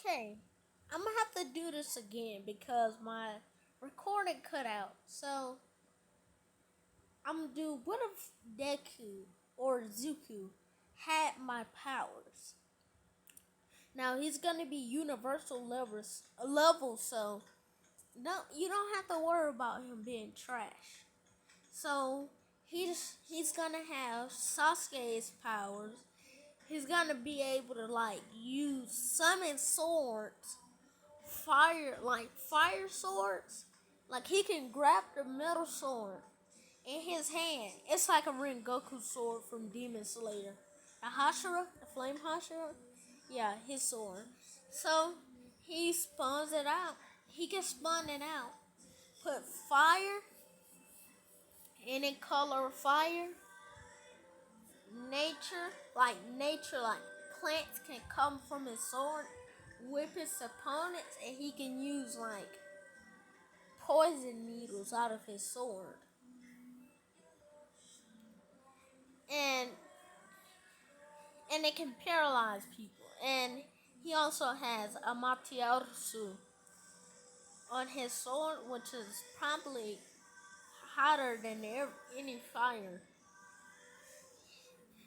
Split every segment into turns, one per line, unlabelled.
Okay, I'm gonna have to do this again because my recording cut out. So I'm gonna do what if Deku or Zuku had my powers? Now he's gonna be universal level, so you don't have to worry about him being trash. So he's gonna have Sasuke's powers. He's gonna be able to use summon swords, fire swords. Like he can grab the metal sword in his hand. It's like a Rengoku sword from Demon Slayer. The Hashira, the Flame Hashira. Yeah, his sword. So he spawns it out. He can spawn it out. Put fire, any color of fire, nature, like plants can come from his sword, whip his opponents, and he can use poison needles out of his sword. And it can paralyze people. And he also has a Amaterasu on his sword, which is probably hotter than any fire.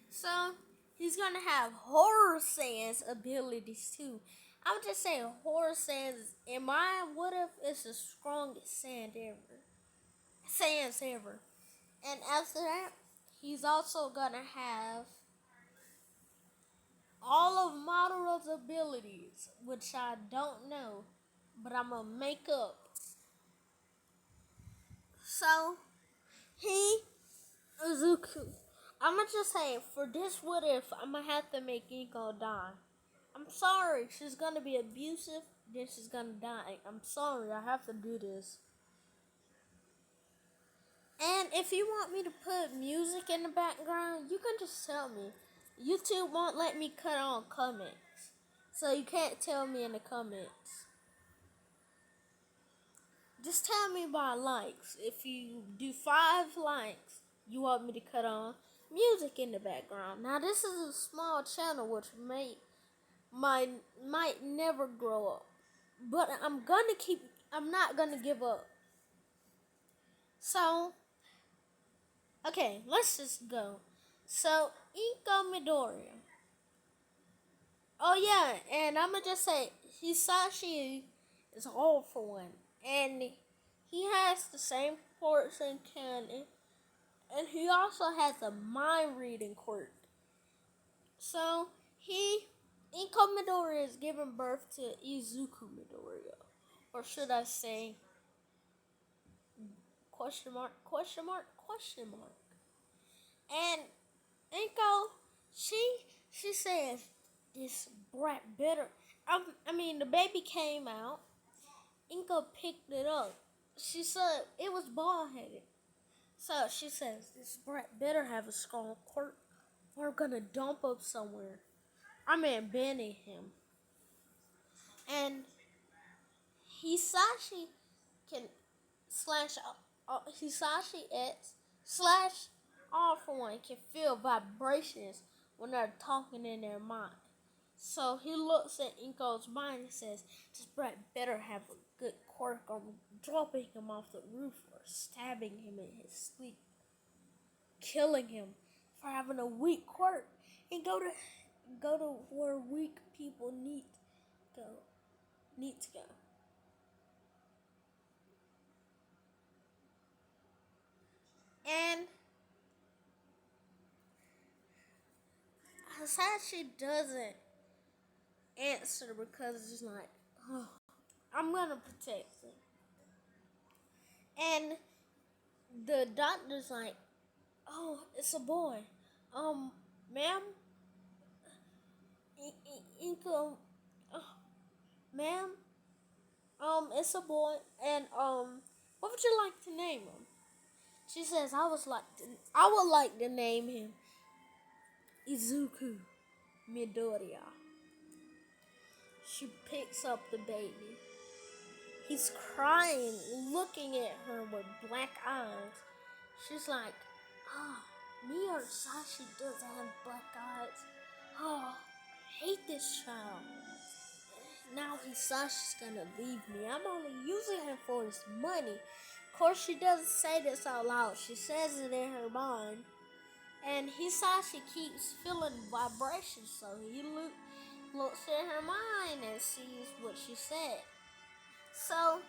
So he's gonna have Horror Sans abilities too. I would just say Horror Sans in my what if it's the strongest Sans ever. And after that, he's also gonna have all of Madara's abilities, which I don't know, but I'm gonna make up. So he Izuku. I'm gonna just say for this what if I'm gonna have to make Inko die. I'm sorry, she's gonna be abusive, then she's gonna die. I'm sorry, I have to do this. And if you want me to put music in the background, you can just tell me. YouTube won't let me cut on comments. So you can't tell me in the comments. Just tell me by likes. If you do 5 likes, you want me to cut on music in the background. Now this is a small channel which might never grow up. But I'm not gonna give up. So okay, let's just go. So Inko Midoriya. Oh yeah, and I'ma just say Hisashi is all for one. And he has the same quirks and canon. And he also has a mind reading quirk. So Inko Midoriya is giving birth to Izuku Midoriya. Or should I say question mark, question mark, question mark. And Inko, she says this brat better. The baby came out. Inko picked it up. She said it was bald headed. So she says this brat better have a strong quirk. We're gonna dump up somewhere. Banning him. And Hisashi can slash Hisashi X slash all for one can feel vibrations when they're talking in their mind. So he looks at Inko's mind and says, this brat better have a good quirk or dropping him off the roof or stabbing him in his sleep. Killing him for having a weak quirk. And go to where weak people need to go. And Hasashi doesn't answer because it's like, oh, I'm gonna protect him. And the doctor's like, oh, it's a boy. Ma'am, Inko, ma'am, it's a boy, and what would you like to name him? She says, I would like to name him Izuku Midoriya. She picks up the baby. He's crying, looking at her with black eyes. She's like, oh, me or Sashi doesn't have black eyes. Oh, I hate this child. Now Sasha's gonna leave me. I'm only using him for his money. Of course, she doesn't say this out loud. She says it in her mind. And Hisashi keeps feeling vibrations, so he looks in her mind and sees what she said. So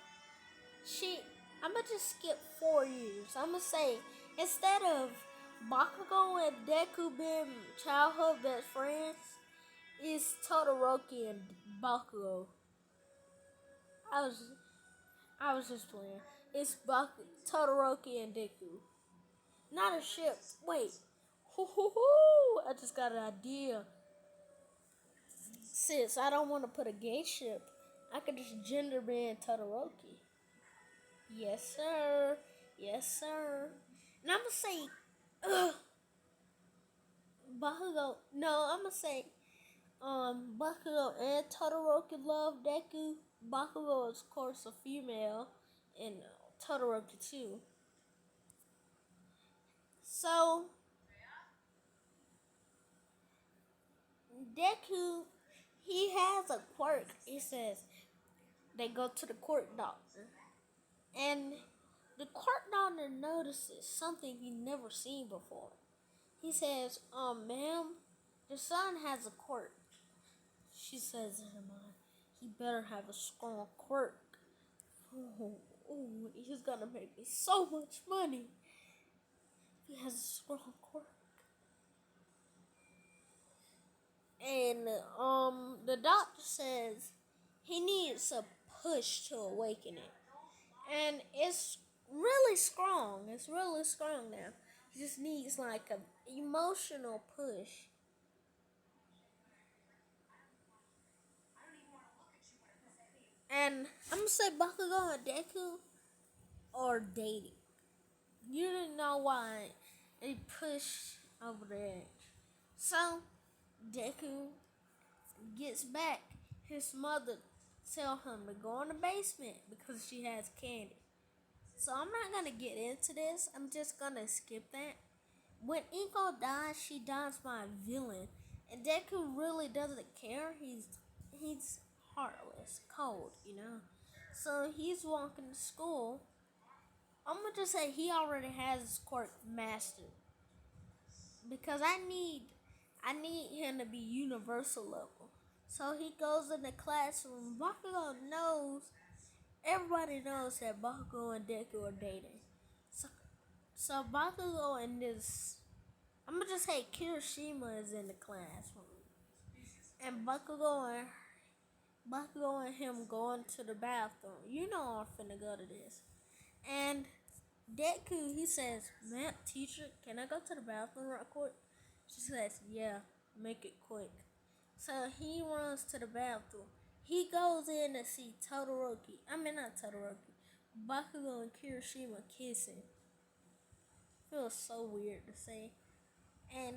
I'm gonna just skip 4 years. I'm gonna say instead of Bakugo and Deku being childhood best friends, it's Todoroki and Bakugo. I was I was just playing. It's Todoroki and Deku. Not a ship. Wait. I just got an idea. Since I don't want to put a gay ship, I could just gender bend Todoroki. Yes, sir. Yes, sir. And I'm gonna say, Bakugo. No, I'm gonna say, Bakugo and Todoroki love Deku. Bakugo is, of course, a female, and Todoroki too. So Deku, he has a quirk. He says they go to the court doctor, and the court doctor notices something he never seen before. He says, ma'am, your son has a quirk. She says in her mind, he better have a strong quirk. He's gonna make me so much money. He has a strong quirk. And the doctor says he needs a push to awaken it. And it's really strong. It's really strong now. He just needs like a emotional push. And I'm gonna say Bakugo and Deku are dating. You didn't know why they push over the edge. So Deku gets back. His mother tell him to go in the basement because she has candy. So I'm not gonna get into this. I'm just gonna skip that. When Iko dies, she dies by a villain, and Deku really doesn't care. He's heartless, cold, you know. So he's walking to school. I'm gonna just say he already has his quirk mastered because I need him to be universal level. So he goes in the classroom. Bakugo knows everybody knows that Bakugo and Deku are dating. So, so Bakugo and this, I'm gonna just say Kirishima is in the classroom, and Bakugo and him going to the bathroom. You know I'm finna go to this, and Deku he says, "Ma'am, teacher, can I go to the bathroom right quick?" She says, "Yeah, make it quick." So he runs to the bathroom. He goes in to see Todoroki. I mean not Todoroki. Bakugo and Kirishima kissing. Feels so weird to say. And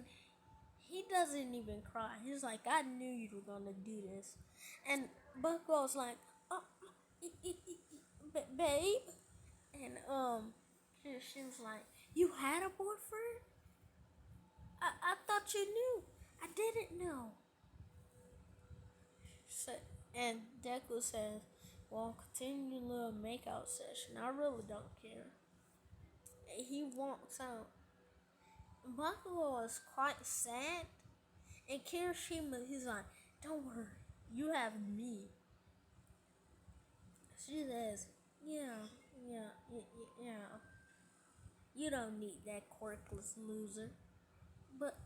he doesn't even cry. He's like, I knew you were gonna do this. And Bakugo's like, oh, babe. And she was like, you had a boyfriend? I thought you knew. I didn't know. So, and Deku says, well, continue your little makeout session. I really don't care. And he walks out. Bakugo is quite sad. And Kirishima, he's like, don't worry, you have me. She says, yeah. You don't need that quirkless loser. But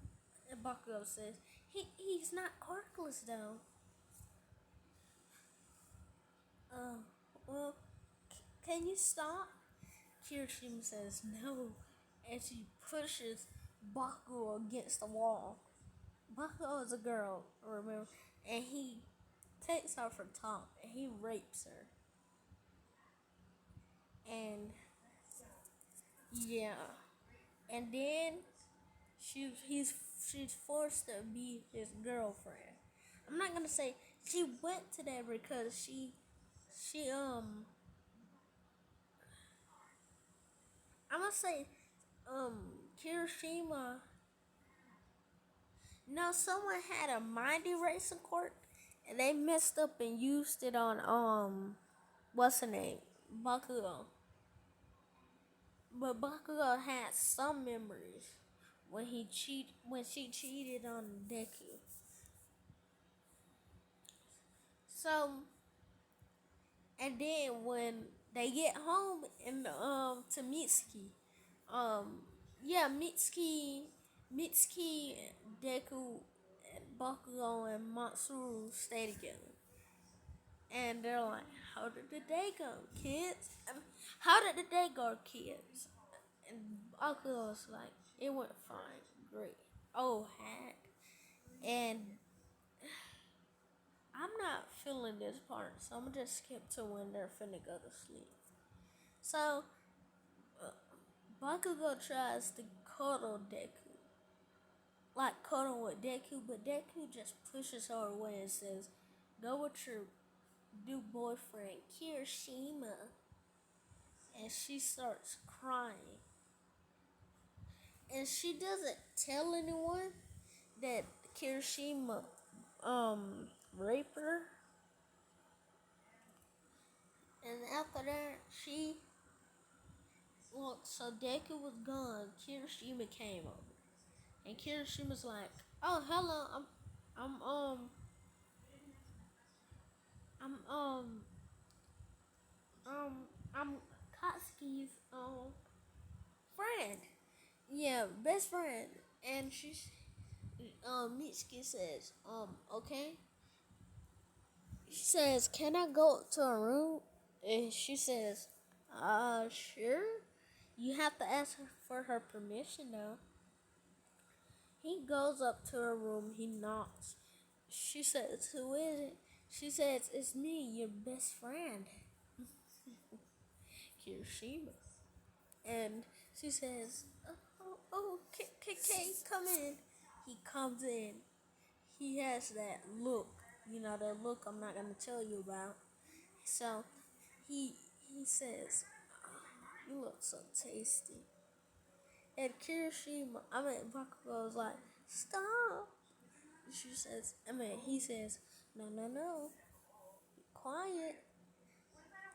Bakugo says, he's not quirkless though. Uh, well, can you stop? Kirishima says no, and she pushes Bakugo against the wall. Bakugo is a girl, remember, and he takes off her top and he rapes her. And yeah, and then she's forced to be his girlfriend. I'm not gonna say she went to that because she I'm gonna say Kirishima. No, someone had a mind erasing quirk, and they messed up and used it on what's her name, Bakugo. But Bakugo had some memories when she cheated on Deku. So and then when they get home and to Mitsuki, um yeah, Mitsuki, Deku, and Bakugo and Matsuru stay together. And they're like, "How did the day go, kids? How did the day go, kids?" And Bakugo's like, "It went fine, great." Oh heck. And I'm not feeling this part, so I'm gonna just skip to when they're finna go to sleep. So Bakugo tries to cuddle Deku, like cuddle with Deku, but Deku just pushes her away and says, "Go with your new boyfriend, Kirishima." And she starts crying. And she doesn't tell anyone that Kirishima raped her. And after that, so Deku was gone. Kirishima came over, and Kirishima's like, "Oh, hello, I'm I'm um I'm Katsuki's friend. Yeah, best friend." And Mitsuki says, okay. She says, "Can I go to a room?" And she says, sure. You have to ask her for her permission though. He goes up to her room, he knocks. She says, "Who is it?" She says, "It's me, your best friend, Kirishima." And she says, come in." He comes in. He has that look, that look I'm not gonna tell you about. So he he says, "You look so tasty." And Bakugo's like, "Stop." He says, "No, no, no, quiet."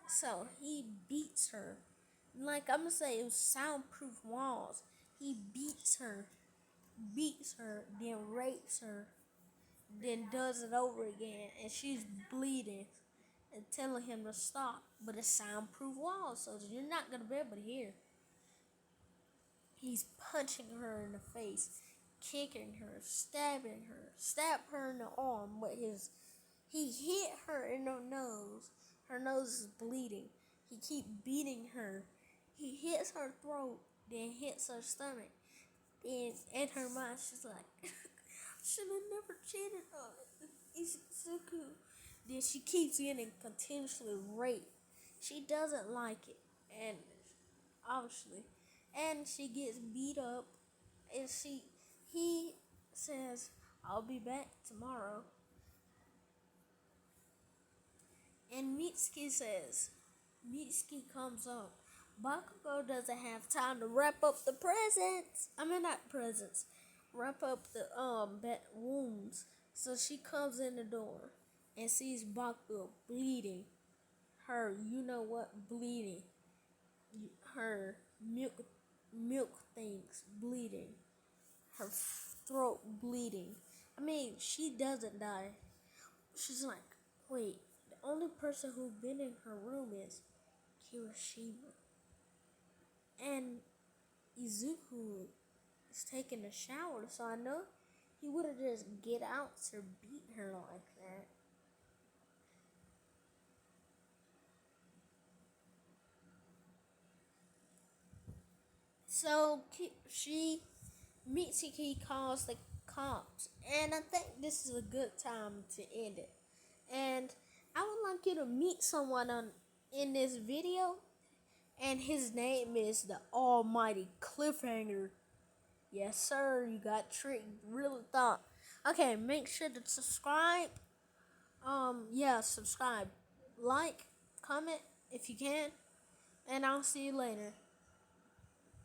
So he beats her. Like I'm gonna say, it was soundproof walls. He beats her, then rapes her, then does it over again, and she's bleeding and telling him to stop. But it's soundproof walls, so you're not gonna be able to hear. He's punching her in the face, kicking her, stabbed her in the arm with his. He hit her in the nose. Her nose is bleeding. He keep beating her. He hits her throat, then hits her stomach. Then in her mind, she's like, "Should have never cheated on Izuku." Then she keeps getting continuously raped. She doesn't like it, and obviously, and she gets beat up. And he says, "I'll be back tomorrow." And Mitsuki comes up. Bakugo doesn't have time to wrap up the presents. I mean, not presents. Wrap up the wounds. So she comes in the door and sees Bakugo bleeding. Her, you know what, bleeding. Her milk things bleeding. Her throat bleeding. I mean, she doesn't die. She's like, "Wait, the only person who's been in her room is Kirishima." And Izuku is taking a shower, so I know he would have just get out to beat her like that. So Mitsuki calls the cops, and I think this is a good time to end it. And I would like you to meet someone in this video, and his name is the Almighty Cliffhanger. Yes, sir, you got tricked. Really thought. Okay, make sure to subscribe. Yeah, subscribe, like, comment if you can, and I'll see you later.